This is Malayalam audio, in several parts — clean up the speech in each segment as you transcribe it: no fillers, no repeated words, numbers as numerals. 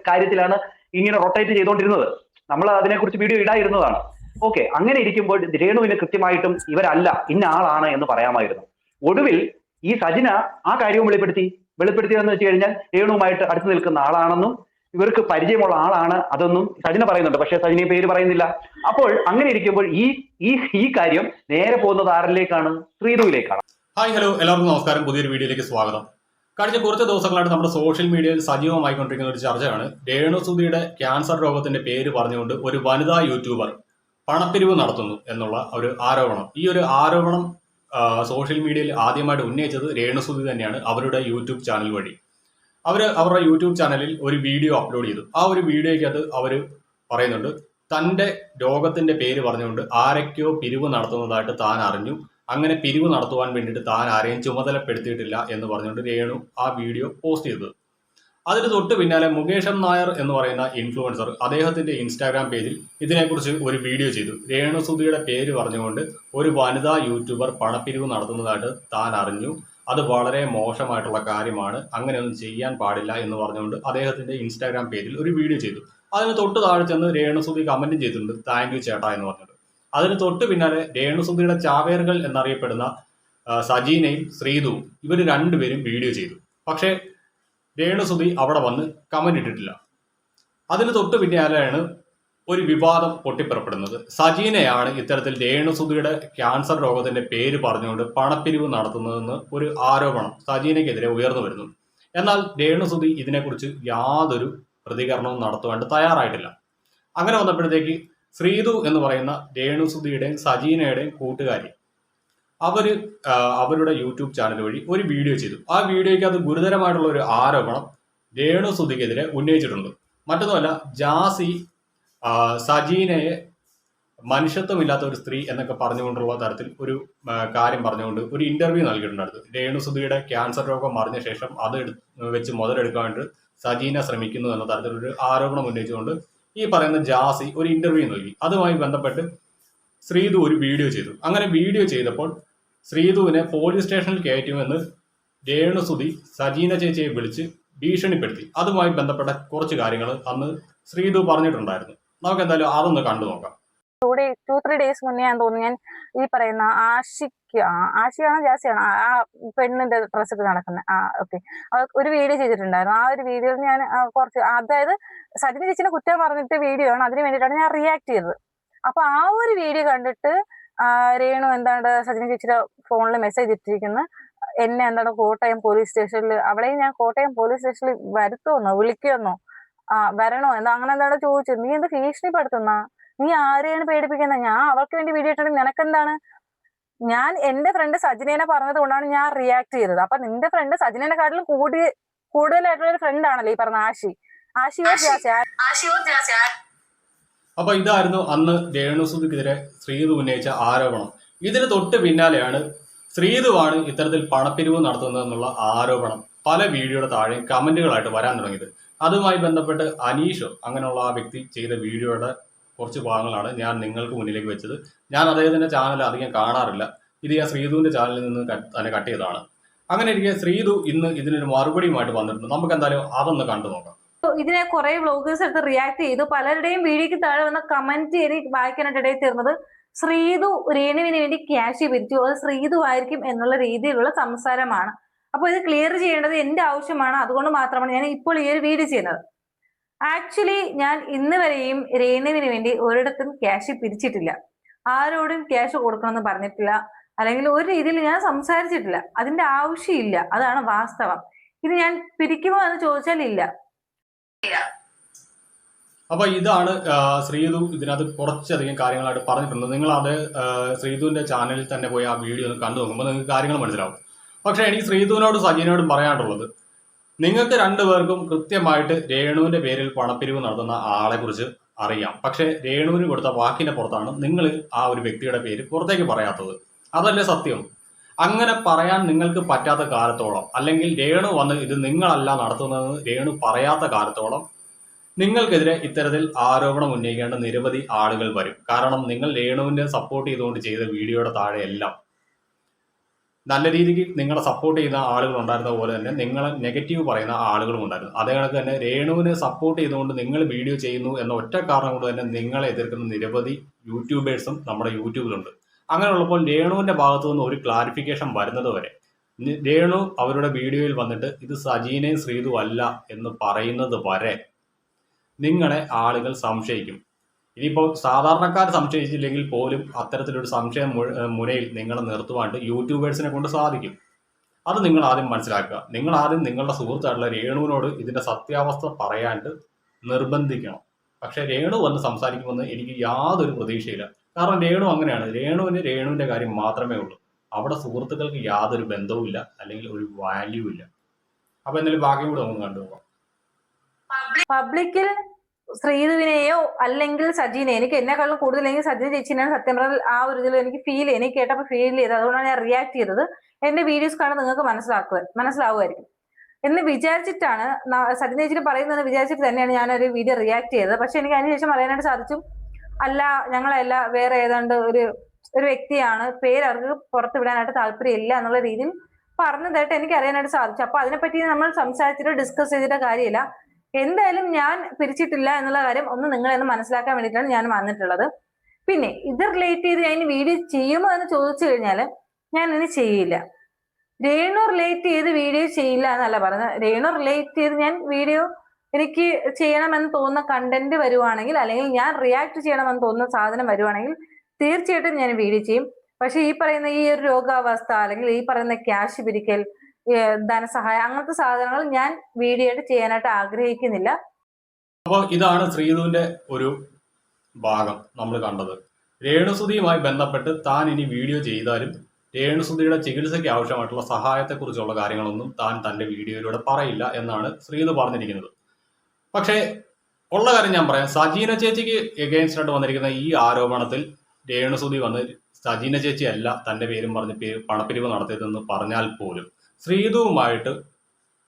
കാര്യത്തിലാണ് ഇങ്ങനെ റൊട്ടേറ്റ് ചെയ്തുകൊണ്ടിരുന്നത്. നമ്മൾ അതിനെക്കുറിച്ച് വീഡിയോ ഇടായിരുന്നതാണ്. ഓക്കെ, അങ്ങനെ ഇരിക്കുമ്പോൾ രേണുവിന് കൃത്യമായിട്ടും ഇവരല്ല ഇന്ന ആളാണ് എന്ന് പറയാമായിരുന്നു. ഒടുവിൽ ഈ സജിന ആ കാര്യവും വെളിപ്പെടുത്തിയതെന്ന് വെച്ച് കഴിഞ്ഞാൽ രേണുവുമായിട്ട് അടുത്ത് നിൽക്കുന്ന ആളാണെന്നും ഇവർക്ക് പരിചയമുള്ള ആളാണ് അതൊന്നും സജിന പറയുന്നുണ്ട്, പക്ഷെ സജിന പേര് പറയുന്നില്ല. അപ്പോൾ അങ്ങനെ ഇരിക്കുമ്പോൾ ഈ ഈ ഈ കാര്യം നേരെ പോകുന്നത് ആരിലേക്കാണ്? ശ്രീധുവിലേക്കാണ്. ഹായ്, ഹലോ, എല്ലാവർക്കും നമസ്കാരം. പുതിയൊരു വീഡിയോയിലേക്ക് സ്വാഗതം. കഴിഞ്ഞ കുറച്ച് ദിവസങ്ങളായിട്ട് നമ്മുടെ സോഷ്യൽ മീഡിയയിൽ സജീവമായിക്കൊണ്ടിരിക്കുന്ന ഒരു ചർച്ചയാണ് രേണുസുധിയുടെ ക്യാൻസർ രോഗത്തിന്റെ പേര് പറഞ്ഞുകൊണ്ട് ഒരു വനിതാ യൂട്യൂബർ പണപ്പിരിവ് നടത്തുന്നു എന്നുള്ള ഒരു ആരോപണം. ഈ ഒരു ആരോപണം സോഷ്യൽ മീഡിയയിൽ ആദ്യമായിട്ട് ഉന്നയിച്ചത് രേണുസുധി തന്നെയാണ്, അവരുടെ യൂട്യൂബ് ചാനൽ വഴി. അവരുടെ യൂട്യൂബ് ചാനലിൽ ഒരു വീഡിയോ അപ്ലോഡ് ചെയ്തു. ആ ഒരു വീഡിയോയ്ക്കകത്ത് അവർ പറയുന്നുണ്ട്, തൻ്റെ രോഗത്തിന്റെ പേര് പറഞ്ഞുകൊണ്ട് ആരൊക്കെയോ പിരിവ് നടത്തുന്നതായിട്ട് താൻ അറിഞ്ഞു, അങ്ങനെ പിരിവ് നടത്തുവാൻ വേണ്ടിയിട്ട് താൻ ആരെയും ചുമതലപ്പെടുത്തിയിട്ടില്ല എന്ന് പറഞ്ഞുകൊണ്ട് രേണു ആ വീഡിയോ പോസ്റ്റ് ചെയ്തത്. അതിന് തൊട്ട് പിന്നാലെ മുകേഷ് എം നായർ എന്ന് പറയുന്ന ഇൻഫ്ലുവൻസർ അദ്ദേഹത്തിന്റെ ഇൻസ്റ്റാഗ്രാം പേജിൽ ഇതിനെക്കുറിച്ച് ഒരു വീഡിയോ ചെയ്തു. രേണുസുധിയുടെ പേര് പറഞ്ഞുകൊണ്ട് ഒരു വനിതാ യൂട്യൂബർ പണപ്പിരിവ് നടത്തുന്നതായിട്ട് താൻ അറിഞ്ഞു, അത് വളരെ മോശമായിട്ടുള്ള കാര്യമാണ്, അങ്ങനെയൊന്നും ചെയ്യാൻ പാടില്ല എന്ന് പറഞ്ഞുകൊണ്ട് അദ്ദേഹത്തിന്റെ ഇൻസ്റ്റാഗ്രാം പേജിൽ ഒരു വീഡിയോ ചെയ്തു. അതിന് തൊട്ട് താഴെ ചെന്ന് രേണുസുധി കമന്റും ചെയ്തിട്ടുണ്ട്, താങ്ക് യു ചേട്ടാ എന്ന് പറഞ്ഞിട്ട്. അതിന് തൊട്ട് പിന്നാലെ രേണുസുധിയുടെ ചാവേറുകൾ എന്നറിയപ്പെടുന്ന സജീനയും ശ്രീധുവും ഇവർ രണ്ടുപേരും വീഡിയോ ചെയ്തു. പക്ഷേ രേണുസുധി അവിടെ വന്ന് കമന്റ് ഇട്ടിട്ടില്ല. അതിന് തൊട്ട് പിന്നാലെയാണ് ഒരു വിവാദം പൊട്ടിപ്പുറപ്പെടുന്നത്. സജീനയാണ് ഇത്തരത്തിൽ രേണുസുധിയുടെ ക്യാൻസർ രോഗത്തിന്റെ പേര് പറഞ്ഞുകൊണ്ട് പണപ്പിരിവ് നടത്തുന്നതെന്ന് ഒരു ആരോപണം സജീനയ്ക്കെതിരെ ഉയർന്നു വരുന്നു. എന്നാൽ രേണുസുധി ഇതിനെക്കുറിച്ച് യാതൊരു പ്രതികരണവും നടത്തുവാൻ തയ്യാറായിട്ടില്ല. അങ്ങനെ വന്നപ്പോഴത്തേക്ക് ശ്രീധു എന്ന് പറയുന്ന രേണുസുധിയുടെയും സജീനയുടെയും കൂട്ടുകാരി അവരുടെ യൂട്യൂബ് ചാനൽ വഴി ഒരു വീഡിയോ ചെയ്തു. ആ വീഡിയോയ്ക്ക് അത് ഗുരുതരമായിട്ടുള്ള ഒരു ആരോപണം രേണുസുധിക്കെതിരെ ഉന്നയിച്ചിട്ടുണ്ട്. മറ്റൊന്നുമല്ല, ജാസി സജീനയെ മനുഷ്യത്വമില്ലാത്ത ഒരു സ്ത്രീ എന്നൊക്കെ പറഞ്ഞുകൊണ്ടുള്ള തരത്തിൽ ഒരു കാര്യം പറഞ്ഞുകൊണ്ട് ഒരു ഇന്റർവ്യൂ നൽകിയിട്ടുണ്ടായിരുന്നു. രേണുസുധിയുടെ ക്യാൻസർ രോഗം അറിഞ്ഞ ശേഷം അത് വെച്ച് മുതലെടുക്കാൻ വേണ്ടി സജീന ശ്രമിക്കുന്നു എന്ന തരത്തിലൊരു ആരോപണം ഉന്നയിച്ചുകൊണ്ട് ഈ പറയുന്ന ജാസി ഒരു ഇന്റർവ്യൂ നൽകി. അതുമായി ബന്ധപ്പെട്ട് ശ്രീധു ഒരു വീഡിയോ ചെയ്തു. അങ്ങനെ വീഡിയോ ചെയ്തപ്പോൾ ശ്രീധുവിനെ പോലീസ് സ്റ്റേഷനിൽ കയറ്റുമെന്ന് രേണുസുധി സജീന ചേച്ചിയെ വിളിച്ച് ഭീഷണിപ്പെടുത്തി. അതുമായി ബന്ധപ്പെട്ട കുറച്ച് കാര്യങ്ങൾ അന്ന് ശ്രീധു പറഞ്ഞിട്ടുണ്ടായിരുന്നു. നമുക്ക് എന്തായാലും അതൊന്ന് കണ്ടു നോക്കാം. 2-3 ഡേയ്സ് മുന്നേ ഞാൻ തോന്നുന്നു, ഞാൻ ഈ പറയുന്ന ആഷിയാണോ ജാസിയാണോ ആ പെണ്ണിന്റെ ഡ്രസ്സൊക്കെ നടക്കുന്നത് ഓക്കെ ഒരു വീഡിയോ ചെയ്തിട്ടുണ്ടായിരുന്നു. ആ ഒരു വീഡിയോയിൽ ഞാൻ കുറച്ച്, അതായത് സജിന ചേച്ചിനെ കുറ്റം പറഞ്ഞിട്ട് വീഡിയോ ആണ്, അതിന് വേണ്ടിയിട്ടാണ് ഞാൻ റിയാക്ട് ചെയ്തത്. അപ്പൊ ആ ഒരു വീഡിയോ കണ്ടിട്ട് രേണു എന്താണ് സജിന ചേച്ചിയുടെ ഫോണിൽ മെസ്സേജ് ഇട്ടിരിക്കുന്നു, എന്നെ എന്താണ് കോട്ടയം പോലീസ് സ്റ്റേഷനിൽ, അവിടെയും ഞാൻ കോട്ടയം പോലീസ് സ്റ്റേഷനിൽ വരുത്തുമെന്നോ വിളിക്കുമെന്നോ വരണോ എന്താ അങ്ങനെ എന്താണ് ചോദിച്ചത്. നീ എന്ത് ഭീഷണിപ്പെടുത്തുന്ന, നീ ആരെയാണ് പേടിപ്പിക്കുന്നത്, ഞാൻ അവൾക്ക് വേണ്ടി വീഡിയോ ഇട്ടിട്ടുണ്ടെങ്കിൽ നിനക്കെന്താണ്? ഞാൻ എന്റെ ഫ്രണ്ട് സജിനേനെ പറഞ്ഞത് കൊണ്ടാണ് ഞാൻ റിയാക്ട് ചെയ്തത്. അപ്പൊ നിന്റെ ഫ്രണ്ട് സജിനേനെക്കാട്ടിലും കൂടുതലായിട്ടുള്ള ഒരു ഫ്രണ്ട് ആണല്ലോ ഈ പറഞ്ഞ ആഷി. അപ്പൊ ഇതായിരുന്നു അന്ന് രേണുസുധിക്കെതിരെ ശ്രീധു ഉന്നയിച്ച ആരോപണം. ഇതിന് തൊട്ട് പിന്നാലെയാണ് ശ്രീധുവാണ് ഇത്തരത്തിൽ പണപ്പിരിവ് നടത്തുന്നതെന്നുള്ള ആരോപണം പല വീഡിയോയുടെ താഴെ കമന്റുകളായിട്ട് വരാൻ തുടങ്ങിയത്. അതുമായി ബന്ധപ്പെട്ട് അനീഷോ അങ്ങനെയുള്ള ആ വ്യക്തി ചെയ്ത വീഡിയോയുടെ കുറച്ച് ഭാഗങ്ങളാണ് ഞാൻ നിങ്ങൾക്ക് മുന്നിലേക്ക് വെച്ചത്. ഞാൻ അദ്ദേഹത്തിന്റെ ചാനൽ അധികം കാണാറില്ല, ഇത് ഞാൻ ശ്രീധുവിന്റെ ചാനലിൽ നിന്ന് തന്നെ കട്ട് ചെയ്തതാണ്. അങ്ങനെ ഇരിക്കെ ശ്രീധു ഇന്ന് ഇതിനൊരു മറുപടിയുമായിട്ട് വന്നിട്ടുണ്ട്. നമുക്ക് എന്തായാലും അതൊന്ന് കണ്ടു നോക്കാം. ഇതിനെ കുറെ വ്ളോഗേഴ്സ് എടുത്ത് റിയാക്ട് ചെയ്തു. പലരുടെയും വീഡിയോക്ക് താഴെ വന്ന കമന്റ് എനിക്ക് വായിക്കാനായിട്ട് ഇടയിൽ തീർന്നത് ശ്രീധു രേണുവിന് വേണ്ടി ക്യാഷ് പിരിച്ചു, അത് ശ്രീധു ആയിരിക്കും എന്നുള്ള രീതിയിലുള്ള സംസാരമാണ്. അപ്പൊ ഇത് ക്ലിയർ ചെയ്യേണ്ടത് എന്റെ ആവശ്യമാണ്, അതുകൊണ്ട് മാത്രമാണ് ഞാൻ ഇപ്പോൾ ഈ ഒരു വീഡിയോ ചെയ്യുന്നത്. ആക്ച്വലി ഞാൻ ഇന്ന് വരെയും രേണുവിന് വേണ്ടി ഒരിടത്തും ക്യാഷ് പിരിച്ചിട്ടില്ല, ആരോടും ക്യാഷ് കൊടുക്കണമെന്ന് പറഞ്ഞിട്ടില്ല, അല്ലെങ്കിൽ ഒരു രീതിയിൽ ഞാൻ സംസാരിച്ചിട്ടില്ല. അതിന്റെ ആവശ്യമില്ല, അതാണ് വാസ്തവം. ഇത് ഞാൻ പിരിക്കുമോ എന്ന് ചോദിച്ചാൽ ഇല്ല. അപ്പൊ ഇതാണ് ശ്രീധു ഇതിനകത്ത് കുറച്ചധികം കാര്യങ്ങളായിട്ട് പറഞ്ഞിട്ടുണ്ട്. നിങ്ങൾ അത് ശ്രീധുവിന്റെ ചാനലിൽ തന്നെ പോയി ആ വീഡിയോ ഒന്ന് കണ്ടു നോക്കുമ്പോൾ നിങ്ങൾക്ക് കാര്യങ്ങൾ മനസ്സിലാവും. പക്ഷെ എനിക്ക് ശ്രീധുവിനോടും സജീനോടും പറയാനുള്ളത്, നിങ്ങൾക്ക് രണ്ടുപേർക്കും കൃത്യമായിട്ട് രേണുവിന്റെ പേരിൽ പണപ്പിരിവ് നടത്തുന്ന ആളെ കുറിച്ച് അറിയാം. പക്ഷെ രേണുവിന് കൊടുത്ത വാക്കിന്റെ പുറത്താണ് നിങ്ങൾ ആ ഒരു വ്യക്തിയുടെ പേര് പുറത്തേക്ക് പറയാത്തത്. അതല്ലേ സത്യം? അങ്ങനെ പറയാൻ നിങ്ങൾക്ക് പറ്റാത്ത കാലത്തോളം, അല്ലെങ്കിൽ രേണു വന്ന് ഇത് നിങ്ങളല്ല നടത്തുന്നതെന്ന് രേണു പറയാത്ത കാലത്തോളം നിങ്ങൾക്കെതിരെ ഇത്തരത്തിൽ ആരോപണം ഉന്നയിക്കേണ്ട നിരവധി ആളുകൾ വരും. കാരണം നിങ്ങൾ രേണുവിനെ സപ്പോർട്ട് ചെയ്തുകൊണ്ട് ചെയ്ത വീഡിയോയുടെ താഴെ എല്ലാം നല്ല രീതിക്ക് നിങ്ങളെ സപ്പോർട്ട് ചെയ്യുന്ന ആളുകൾ ഉണ്ടായിരുന്ന പോലെ തന്നെ നിങ്ങളെ നെഗറ്റീവ് പറയുന്ന ആളുകളും ഉണ്ടായിരുന്നു. അതേ കണക്ക് തന്നെ രേണുവിനെ സപ്പോർട്ട് ചെയ്തുകൊണ്ട് നിങ്ങൾ വീഡിയോ ചെയ്യുന്നു എന്ന ഒറ്റ കാരണം കൊണ്ട് തന്നെ നിങ്ങളെ എതിർക്കുന്ന നിരവധി യൂട്യൂബേഴ്സും നമ്മുടെ യൂട്യൂബിലുണ്ട്. അങ്ങനെയുള്ളപ്പോൾ രേണുവിന്റെ ഭാഗത്തു നിന്ന് ഒരു ക്ലാരിഫിക്കേഷൻ വരുന്നത് വരെ രേണു അവരുടെ വീഡിയോയിൽ വന്നിട്ട് ഇത് സജീനയും ശ്രീതു അല്ല എന്ന് പറയുന്നത് വരെ നിങ്ങളെ ആളുകൾ സംശയിക്കും. ഇനിയിപ്പോൾ സാധാരണക്കാർ സംശയിച്ചില്ലെങ്കിൽ പോലും അത്തരത്തിലൊരു സംശയം മുനയിൽ നിങ്ങളെ നിർത്തുവാണ്ട് യൂട്യൂബേഴ്സിനെ കൊണ്ട് സാധിക്കും. അത് നിങ്ങൾ ആദ്യം മനസ്സിലാക്കുക. നിങ്ങൾ ആദ്യം നിങ്ങളുടെ സുഹൃത്തായിട്ടുള്ള രേണുവിനോട് ഇതിന്റെ സത്യാവസ്ഥ പറയാണ്ട് നിർബന്ധിക്കണം. പക്ഷെ രേണു വന്ന് സംസാരിക്കുമെന്ന് എനിക്ക് യാതൊരു പ്രതീക്ഷയില്ല. കാരണം രേണു അങ്ങനെയാണ്. രേണുവിന് രേണുവിന്റെ കാര്യം മാത്രമേ ഉള്ളൂ. അവിടെ സുഹൃത്തുക്കൾക്ക് യാതൊരു ബന്ധവുമില്ല, അല്ലെങ്കിൽ ഒരു വാല്യൂ ഇല്ല. അപ്പൊ എന്തായാലും ബാക്കി കൂടെ നമുക്ക് കണ്ടുപോകാം. പബ്ലിക്കിൽ ശ്രീധുവിനെയോ അല്ലെങ്കിൽ സജീനെ, എനിക്ക് എന്നെക്കാളും കൂടുതലെങ്കിൽ സജീന ചേച്ചിനെയാണ് സത്യം പറഞ്ഞാൽ ആ ഒരു ഇതിൽ എനിക്ക് എനിക്ക് കേട്ടപ്പോൾ ഫീൽ ചെയ്തത്. അതുകൊണ്ടാണ് ഞാൻ റിയാക്ട് ചെയ്തത്. എന്റെ വീഡിയോസ് കാണാൻ നിങ്ങൾക്ക് മനസ്സിലാവുമായിരിക്കും എന്ന് വിചാരിച്ചിട്ടാണ്, സജീന ചേച്ചി പറയുന്നത് വിചാരിച്ചിട്ട് തന്നെയാണ് ഞാനൊരു വീഡിയോ റിയാക്ട് ചെയ്തത്. പക്ഷെ എനിക്ക് അതിനുശേഷം അറിയാനായിട്ട് സാധിച്ചു, അല്ല ഞങ്ങളല്ല, വേറെ ഏതാണ്ട് ഒരു വ്യക്തിയാണ്, പേര് അവർക്ക് പുറത്ത് വിടാനായിട്ട് താല്പര്യമില്ല എന്നുള്ള രീതിയിൽ പറഞ്ഞതായിട്ട് എനിക്ക് അറിയാനായിട്ട് സാധിച്ചു. അപ്പൊ അതിനെപ്പറ്റി നമ്മൾ സംസാരിച്ചിട്ട് ഡിസ്കസ് ചെയ്തിട്ട് കാര്യമില്ല. എന്തായാലും ഞാൻ പിരിച്ചിട്ടില്ല എന്നുള്ള കാര്യം ഒന്ന് നിങ്ങളെ മനസ്സിലാക്കാൻ വേണ്ടിയിട്ടാണ് ഞാൻ വന്നിട്ടുള്ളത്. പിന്നെ ഇത് റിലേറ്റ് ചെയ്ത് ഞാൻ വീഡിയോ ചെയ്യുമോ എന്ന് ചോദിച്ചു കഴിഞ്ഞാൽ ഞാൻ ഇനി ചെയ്യില്ല. രേണു റിലേറ്റ് ചെയ്ത് വീഡിയോ ചെയ്യില്ല എന്നല്ല പറഞ്ഞത്. രേണു റിലേറ്റ് ചെയ്ത് ഞാൻ വീഡിയോ എനിക്ക് ചെയ്യണമെന്ന് തോന്നുന്ന കണ്ടന്റ് വരുവാണെങ്കിൽ, അല്ലെങ്കിൽ ഞാൻ റിയാക്ട് ചെയ്യണമെന്ന് തോന്നുന്ന സാധനം വരുവാണെങ്കിൽ തീർച്ചയായിട്ടും ഞാൻ വീഡിയോ ചെയ്യും. പക്ഷെ ഈ പറയുന്ന ഈ ഒരു രോഗാവസ്ഥ, അല്ലെങ്കിൽ ഈ പറയുന്ന ക്യാഷ് പിരിക്കൽ, ധനസഹായം, അങ്ങനത്തെ സാധനങ്ങൾ ഞാൻ വീഡിയോ ആയിട്ട് ചെയ്യാനായിട്ട് ആഗ്രഹിക്കുന്നില്ല. അപ്പോൾ ഇതാണ് ശ്രീധുവിന്റെ ഒരു ഭാഗം നമ്മൾ കണ്ടത്. രേണുസുതിയുമായി ബന്ധപ്പെട്ട് താൻ ഇനി വീഡിയോ ചെയ്താലും രേണുസുതിയുടെ ചികിത്സയ്ക്ക് ആവശ്യമായിട്ടുള്ള സഹായത്തെക്കുറിച്ചുള്ള കാര്യങ്ങളൊന്നും താൻ തന്റെ വീഡിയോയിലൂടെ പറയില്ല എന്നാണ് ശ്രീധു പറഞ്ഞിരിക്കുന്നത്. പക്ഷേ ഉള്ള കാര്യം ഞാൻ പറയാം. സജീന ചേച്ചിക്ക് എഗെയിൻസ്റ്റ് ആയിട്ട് വന്നിരിക്കുന്ന ഈ ആരോപണത്തിൽ രേണുസുതി വന്ന് സജീന ചേച്ചി അല്ല തന്റെ പേരും പറഞ്ഞ് പണപ്പിരിവ് നടത്തിയതെന്ന് പറഞ്ഞാൽ പോലും ശ്രീധുവുമായിട്ട്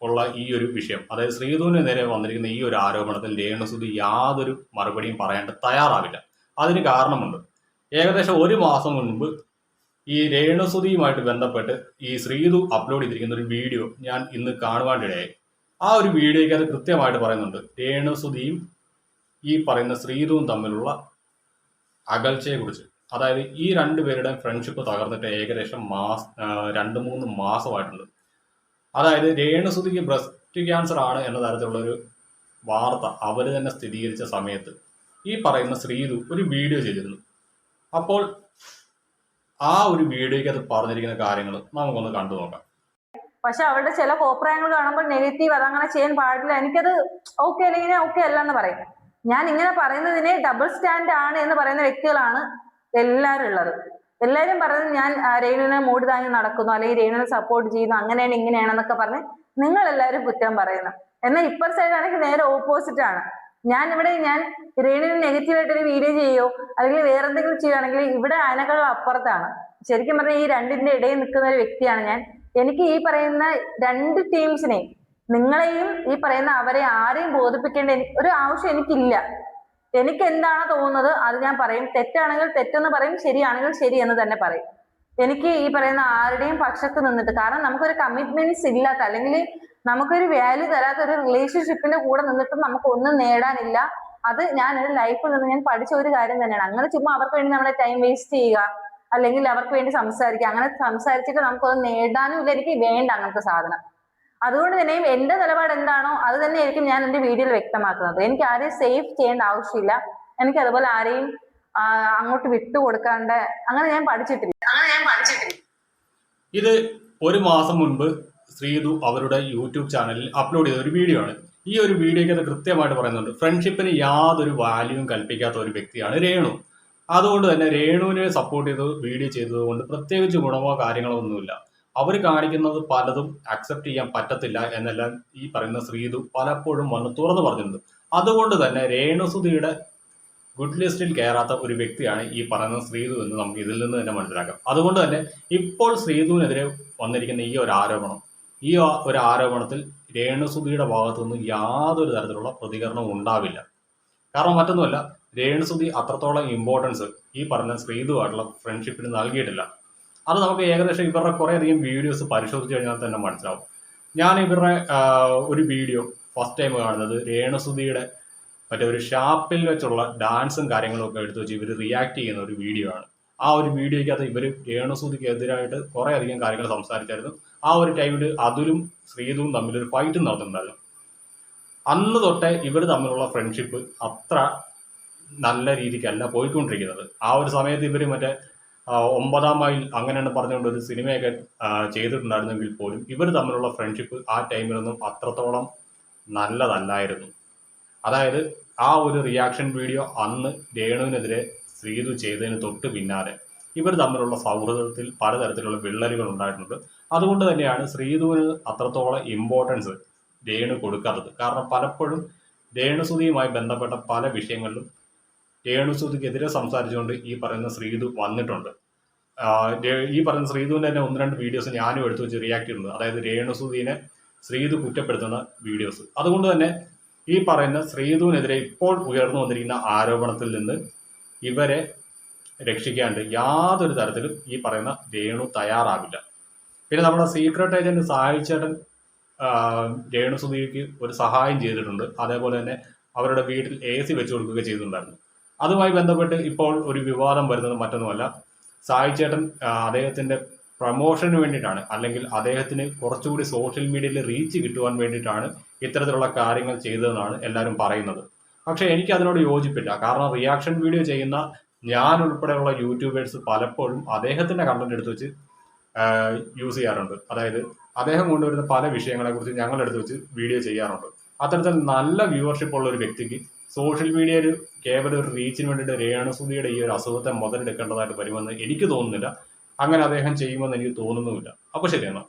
ഉള്ള ഈ ഒരു വിഷയം, അതായത് ശ്രീധുവിന് നേരെ വന്നിരിക്കുന്ന ഈ ഒരു ആരോപണത്തിൽ രേണുസുതി യാതൊരു മറുപടിയും പറയാണ്ട് തയ്യാറാവില്ല. അതിന് കാരണമുണ്ട്. ഏകദേശം 1 മാസം മുൻപ് ഈ രേണുസുതിയുമായിട്ട് ബന്ധപ്പെട്ട് ഈ ശ്രീധു അപ്ലോഡ് ചെയ്തിരിക്കുന്ന ഒരു വീഡിയോ ഞാൻ ഇന്ന് കാണുവാനിടയായി. ആ ഒരു വീഡിയോയ്ക്ക് അത് കൃത്യമായിട്ട് പറയുന്നുണ്ട് രേണുസുതിയും ഈ പറയുന്ന ശ്രീധുവും തമ്മിലുള്ള അകൽച്ചയെക്കുറിച്ച്. അതായത് ഈ രണ്ടുപേരുടെ ഫ്രണ്ട്ഷിപ്പ് തകർന്നിട്ട് ഏകദേശം 2-3 മാസമായിട്ടുണ്ട്. അതായത് രേണുസുതിക്ക് ബ്രസ്റ്റ് ക്യാൻസർ ആണ് എന്ന തരത്തിലുള്ള ഒരു വാർത്ത അവർ തന്നെ സ്ഥിരീകരിച്ച സമയത്ത് ഈ പറയുന്ന ശ്രീധു ഒരു വീഡിയോ ചെയ്തിരുന്നു. അപ്പോൾ ആ ഒരു വീഡിയോയ്ക്ക് അത് പറഞ്ഞിരിക്കുന്ന കാര്യങ്ങൾ നമുക്കൊന്ന് കണ്ടു നോക്കാം. പക്ഷെ അവരുടെ ചില കോപ്രായങ്ങൾ കാണുമ്പോൾ നെഗറ്റീവ്, അതങ്ങനെ ചെയ്യാൻ പാടില്ല, എനിക്കത് ഓക്കെ അല്ലെങ്കിൽ ഓക്കെ അല്ല എന്ന് പറയും. ഞാൻ ഇങ്ങനെ പറയുന്നതിനെ ഡബിൾ സ്റ്റാൻഡ് ആണ് എന്ന് പറയുന്ന വ്യക്തികളാണ് എല്ലാവരും ഉള്ളത്. എല്ലാവരും പറയുന്നത് ഞാൻ രേണുവിനെ മൂടി താങ്ങി നടക്കുന്നു, അല്ലെങ്കിൽ രേണുവിനെ സപ്പോർട്ട് ചെയ്യുന്നു, അങ്ങനെയാണ് ഇങ്ങനെയാണെന്നൊക്കെ പറഞ്ഞ് നിങ്ങൾ എല്ലാവരും കുറ്റം പറയുന്നു. എന്നാൽ ഇപ്പർ സൈഡാണെങ്കിൽ നേരെ ഓപ്പോസിറ്റ് ആണ്. ഞാൻ രേണുവിന് നെഗറ്റീവായിട്ടൊരു വീഡിയോ ചെയ്യോ അല്ലെങ്കിൽ വേറെ എന്തെങ്കിലും ചെയ്യുകയാണെങ്കിൽ ഇവിടെ അതിനേക്കാൾ അപ്പുറത്താണ്. ശരിക്കും പറഞ്ഞാൽ ഈ രണ്ടിന്റെ ഇടയിൽ നിൽക്കുന്ന ഒരു വ്യക്തിയാണ് ഞാൻ. എനിക്ക് ഈ പറയുന്ന 2 ടീംസിനെയും, നിങ്ങളെയും ഈ പറയുന്ന അവരെ ആരെയും ബോധിപ്പിക്കേണ്ട ഒരു ആവശ്യം എനിക്കില്ല. എനിക്ക് എന്താണോ തോന്നുന്നത് അത് ഞാൻ പറയും. തെറ്റാണെങ്കിൽ തെറ്റെന്ന് പറയും, ശരിയാണെങ്കിൽ ശരി എന്ന് തന്നെ പറയും. എനിക്ക് ഈ പറയുന്ന ആരുടെയും പക്ഷത്ത് നിന്നിട്ട്, കാരണം നമുക്കൊരു കമ്മിറ്റ്മെന്റ്സ് ഇല്ലാത്ത, അല്ലെങ്കിൽ നമുക്കൊരു വാല്യൂ തരാത്ത ഒരു റിലേഷൻഷിപ്പിന്റെ കൂടെ നിന്നിട്ടും നമുക്ക് ഒന്നും നേടാനില്ല. അത് ഞാൻ ഒരു ലൈഫിൽ നിന്ന് ഞാൻ പഠിച്ച ഒരു കാര്യം തന്നെയാണ്. അങ്ങനെ ചുമ്മാ അവർക്ക് വേണ്ടി നമ്മുടെ ടൈം വേസ്റ്റ് ചെയ്യുക, അല്ലെങ്കിൽ അവർക്ക് വേണ്ടി സംസാരിക്കുക, അങ്ങനെ സംസാരിച്ചിട്ട് നമുക്കൊന്നും നേടാനും ഇല്ല. എനിക്ക് വേണ്ട അങ്ങനത്തെ സാധനം. അതുകൊണ്ട് തന്നെയും എന്റെ നിലപാട് എന്താണോ അത് തന്നെയായിരിക്കും ഞാൻ എന്റെ വീഡിയോയിൽ വ്യക്തമാക്കുന്നത്. എനിക്ക് ആരെയും സേഫ് ചെയ്യേണ്ട ആവശ്യമില്ല. എനിക്ക് അതുപോലെ ആരെയും അങ്ങോട്ട് വിട്ടുകൊടുക്കാണ്ട് അങ്ങനെ ഞാൻ പഠിച്ചിട്ടില്ല. ഇത് 1 മാസം മുൻപ് ശ്രീധു അവരുടെ യൂട്യൂബ് ചാനലിൽ അപ്ലോഡ് ചെയ്ത ഒരു വീഡിയോ ആണ്. ഈ ഒരു വീഡിയോയ്ക്ക് അത് കൃത്യമായിട്ട് പറയുന്നുണ്ട് ഫ്രണ്ട്ഷിപ്പിന് യാതൊരു വാല്യൂവും കൽപ്പിക്കാത്ത ഒരു വ്യക്തിയാണ് രേണു. അതുകൊണ്ട് തന്നെ രേണുവിനെ സപ്പോർട്ട് ചെയ്ത് വീഡിയോ ചെയ്തത് കൊണ്ട് പ്രത്യേകിച്ച് ഗുണമോ കാര്യങ്ങളോ ഒന്നുമില്ല. അവർ കാണിക്കുന്നത് പലതും അക്സെപ്റ്റ് ചെയ്യാൻ പറ്റത്തില്ല എന്നെല്ലാം ഈ പറയുന്ന ശ്രീധു പലപ്പോഴും വന്ന് തുറന്നു പറഞ്ഞിട്ടുണ്ട്. അതുകൊണ്ട് തന്നെ രേണുസുതിയുടെ ഗുഡ് ലിസ്റ്റിൽ കയറാത്ത ഒരു വ്യക്തിയാണ് ഈ പറയുന്ന ശ്രീധു എന്ന് നമുക്ക് ഇതിൽ നിന്ന് തന്നെ മനസ്സിലാക്കാം. അതുകൊണ്ട് തന്നെ ഇപ്പോൾ ശ്രീധുവിനെതിരെ വന്നിരിക്കുന്ന ഈ ഒരു ആരോപണത്തിൽ രേണുസുതിയുടെ ഭാഗത്തുനിന്ന് യാതൊരു തരത്തിലുള്ള പ്രതികരണവും ഉണ്ടാവില്ല. കാരണം മറ്റൊന്നുമല്ല, രേണുസുതി അത്രത്തോളം ഇമ്പോർട്ടൻസ് ഈ പറഞ്ഞ ശ്രീധുവായിട്ടുള്ള ഫ്രണ്ട്ഷിപ്പിന് നൽകിയിട്ടില്ല. അത് നമുക്ക് ഏകദേശം ഇവരുടെ കുറേ അധികം വീഡിയോസ് പരിശോധിച്ച് കഴിഞ്ഞാൽ തന്നെ മനസ്സിലാവും. ഞാൻ ഇവരുടെ ഒരു വീഡിയോ ഫസ്റ്റ് ടൈം കാണുന്നത് രേണുസുധിയുടെ മറ്റേ ഒരു ഷാപ്പിൽ വെച്ചുള്ള ഡാൻസും കാര്യങ്ങളും ഒക്കെ എടുത്തു വെച്ച് ഇവർ റിയാക്ട് ചെയ്യുന്ന ഒരു വീഡിയോ ആണ്. ആ ഒരു വീഡിയോയ്ക്കകത്ത് ഇവർ രേണുസുധിക്ക് എതിരായിട്ട് കുറേ അധികം കാര്യങ്ങൾ സംസാരിച്ചായിരുന്നു. ആ ഒരു ടൈമിൽ അതുലും ശ്രീതുവും തമ്മിലൊരു ഫൈറ്റും നടന്നിട്ടുണ്ടായിരുന്നു. അന്ന് തൊട്ടേ ഇവർ തമ്മിലുള്ള ഫ്രണ്ട്ഷിപ്പ് അത്ര നല്ല രീതിക്കല്ല പോയിക്കൊണ്ടിരിക്കുന്നത്. ആ ഒരു സമയത്ത് ഇവർ മറ്റേ 9-ാം മൈൽ അങ്ങനെയാണ് പറഞ്ഞുകൊണ്ട് ഒരു സിനിമയൊക്കെ ചെയ്തിട്ടുണ്ടായിരുന്നെങ്കിൽ പോലും ഇവർ തമ്മിലുള്ള ഫ്രണ്ട്ഷിപ്പ് ആ ടൈമിലൊന്നും അത്രത്തോളം നല്ലതല്ലായിരുന്നു. അതായത് ആ ഒരു റിയാക്ഷൻ വീഡിയോ അന്ന് രേണുവിനെതിരെ ശ്രീതു ചെയ്തതിന് തൊട്ട് പിന്നാലെ ഇവർ തമ്മിലുള്ള സൗഹൃദത്തിൽ പലതരത്തിലുള്ള വിള്ളലുകൾ ഉണ്ടായിട്ടുണ്ട്. അതുകൊണ്ട് തന്നെയാണ് ശ്രീതുവിന് അത്രത്തോളം ഇമ്പോർട്ടൻസ് രേണു കൊടുക്കാത്തത്. കാരണം പലപ്പോഴും രേണുസുധിയുമായി ബന്ധപ്പെട്ട പല വിഷയങ്ങളിലും രേണുസുധിക്കെതിരെ സംസാരിച്ചുകൊണ്ട് ഈ പറയുന്ന ശ്രീതു വന്നിട്ടുണ്ട്. ഈ പറയുന്ന ശ്രീതുവിൻ്റെ തന്നെ 1-2 വീഡിയോസ് ഞാനും എടുത്തു വെച്ച് റിയാക്ട് ചെയ്തിട്ടുണ്ട്. അതായത് രേണുസുധിനെ ശ്രീതു കുറ്റപ്പെടുത്തുന്ന വീഡിയോസ്. അതുകൊണ്ട് തന്നെ ഈ പറയുന്ന ശ്രീതുവിനെതിരെ ഇപ്പോൾ ഉയർന്നു വന്നിരിക്കുന്ന ആരോപണത്തിൽ നിന്ന് ഇവരെ രക്ഷിക്കാണ്ട് യാതൊരു തരത്തിലും ഈ പറയുന്ന രേണു തയ്യാറാവില്ല. പിന്നെ നമ്മുടെ സീക്രട്ട് ഏജന്റ് സായിച്ചേട്ടൻ രേണുസുധിക്ക് ഒരു സഹായം ചെയ്തിട്ടുണ്ട്. അതേപോലെ തന്നെ അവരുടെ വീട്ടിൽ AC വെച്ച് കൊടുക്കുകയൊക്കെ ചെയ്തിട്ടുണ്ടായിരുന്നു. അതുമായി ബന്ധപ്പെട്ട് ഇപ്പോൾ ഒരു വിവാദം വരുന്നത് മറ്റൊന്നുമല്ല, സായിച്ചേട്ടൻ അദ്ദേഹത്തിന്റെ പ്രൊമോഷന് വേണ്ടിയിട്ടാണ്, അല്ലെങ്കിൽ അദ്ദേഹത്തിന് കുറച്ചുകൂടി സോഷ്യൽ മീഡിയയിൽ റീച്ച് കിട്ടുവാൻ വേണ്ടിയിട്ടാണ് ഇത്തരത്തിലുള്ള കാര്യങ്ങൾ ചെയ്തതെന്നാണ് എല്ലാവരും പറയുന്നത്. പക്ഷെ എനിക്ക് അതിനോട് യോജിപ്പില്ല. കാരണം റിയാക്ഷൻ വീഡിയോ ചെയ്യുന്ന ഞാൻ ഉൾപ്പെടെയുള്ള യൂട്യൂബേഴ്സ് പലപ്പോഴും അദ്ദേഹത്തിന്റെ കണ്ടന്റ് എടുത്ത് വെച്ച് യൂസ് ചെയ്യാറുണ്ട്. അതായത് അദ്ദേഹം കൊണ്ടുവരുന്ന പല വിഷയങ്ങളെക്കുറിച്ച് ഞങ്ങൾ എടുത്ത് വെച്ച് വീഡിയോ ചെയ്യാറുണ്ട്. അത്തരത്തിൽ നല്ല വ്യൂവർഷിപ്പ് ഉള്ള ഒരു വ്യക്തിക്ക് സോഷ്യൽ മീഡിയയിൽ കേവലം ഒരു റീച്ചിന് വേണ്ടിയിട്ട് രേണുസുധിയുടെ ഈ ഒരു അസുഖത്തെ മുതലെടുക്കേണ്ടതായിട്ട് വരുമെന്ന് എനിക്ക് തോന്നുന്നില്ല. അങ്ങനെ അദ്ദേഹം ചെയ്യുമെന്ന് എനിക്ക് തോന്നുന്നുമില്ല. അപ്പോൾ ശരിയാണ്.